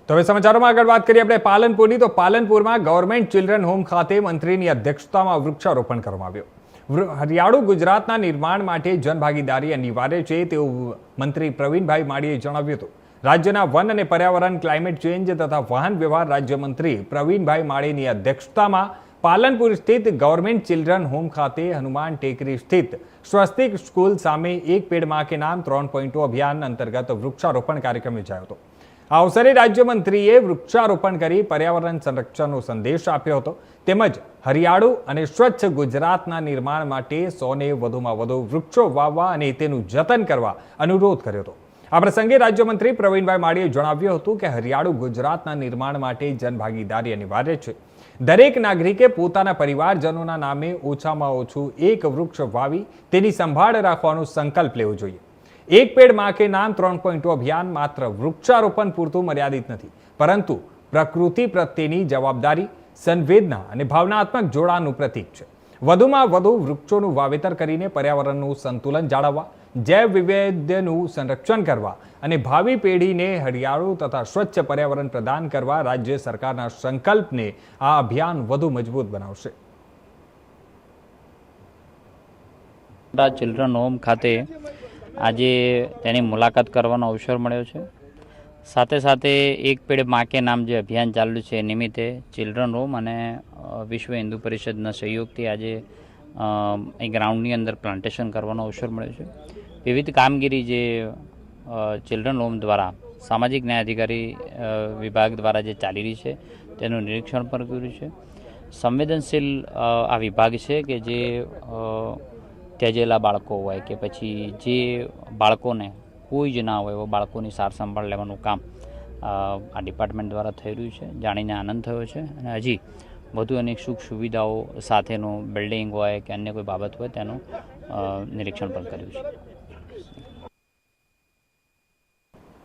તો હવે સમાચારોમાં આગળ વાત કરીએ આપણે પાલનપુરની. તો પાલનપુરમાં ગવર્મેન્ટ ચિલ્ડ્રન હોમ ખાતે મંત્રીની અધ્યક્ષતામાં વૃક્ષારોપણ કરવામાં આવ્યું. હરિયાળું ગુજરાતના નિર્માણ માટે જનભાગીદારી અનિવાર્ય છે તેવું મંત્રી પ્રવીણભાઈ માળીએ જણાવ્યું હતું. રાજ્યના વન અને પર્યાવરણ, ક્લાઇમેટ ચેન્જ તથા વાહન વ્યવહાર રાજ્યમંત્રી પ્રવીણભાઈ માળીની અધ્યક્ષતામાં પાલનપુર સ્થિત ગવર્મેન્ટ ચિલ્ડ્રન હોમ ખાતે હનુમાન ટેકરી સ્થિત સ્વસ્તિક સ્કૂલ સામે એક પેડ માં કે નામ 3.0 અભિયાન અંતર્ગત વૃક્ષારોપણ કાર્યક્રમ યોજાયો હતો. આ અવસરે રાજ્યમંત્રીએ વૃક્ષારોપણ કરી પર્યાવરણ સંરક્ષણનો સંદેશ આપ્યો હતો. તેમજ હરિયાળું અને સ્વચ્છ ગુજરાતના નિર્માણ માટે 100ને વધુમાં વધુ વૃક્ષો વાવવા અને તેનું જતન કરવા અનુરોધ કર્યો હતો. આ પ્રસંગે રાજ્યમંત્રી પ્રવીણભાઈ માળીએ જણાવ્યું હતું કે હરિયાળું ગુજરાતના નિર્માણ માટે જનભાગીદારી અનિવાર્ય છે. દરેક નાગરિકે પોતાના પરિવારજનોના નામે ઓછામાં ઓછું એક વૃક્ષ વાવી તેની સંભાળ રાખવાનો સંકલ્પ લેવો જોઈએ. એક પેડ માં કે નામ 3.0 અભિયાન માત્ર વૃક્ષારોપણ પૂરતું મર્યાદિત નથી, પરંતુ પ્રકૃતિ પ્રત્યેની જવાબદારી, સંવેદના અને ભાવનાત્મક જોડાણનું પ્રતીક છે. વધુમાં વધુ વૃક્ષોનું વાવેતર કરીને પર્યાવરણનું સંતુલન જાળવવા, જૈવ વૈવિધ્યનું સંરક્ષણ કરવા અને ભાવિ પેઢીને હરિયાળું તથા સ્વચ્છ પર્યાવરણ પ્રદાન કરવા રાજ્ય સરકારના સંકલ્પને આ અભિયાન વધુ મજબૂત બનાવશે. ચિલ્ડ્રન હોમ ખાતે આજે તેની મુલાકાત કરવાનો અવસર મળ્યો છે. સાથે સાથે એક પેડ માં કે નામ જે અભિયાન ચાલ્યું છે એ નિમિત્તે ચિલ્ડ્રન હોમ અને વિશ્વ હિન્દુ પરિષદના સહયોગથી આજે અહીં ગ્રાઉન્ડની અંદર પ્લાન્ટેશન કરવાનો અવસર મળ્યો છે. વિવિધ કામગીરી જે ચિલ્ડ્રન હોમ દ્વારા સામાજિક ન્યાય અધિકારી વિભાગ દ્વારા જે ચાલી રહી છે તેનું નિરીક્ષણ પણ કર્યું છે. સંવેદનશીલ આ વિભાગ છે કે જે ત્યજેલા બાળકો હોય કે પછી જે બાળકોને કોઈ જ ના હોય એવા બાળકોની સાર સંભાળ લેવાનું કામ આ ડિપાર્ટમેન્ટ દ્વારા થઈ રહ્યું છે. જાણીને આનંદ થયો છે અને હજી વધુ અનેક સુખ સુવિધાઓ સાથેનું બિલ્ડિંગ હોય કે અન્ય કોઈ બાબત હોય તેનું નિરીક્ષણ પણ કર્યું છે.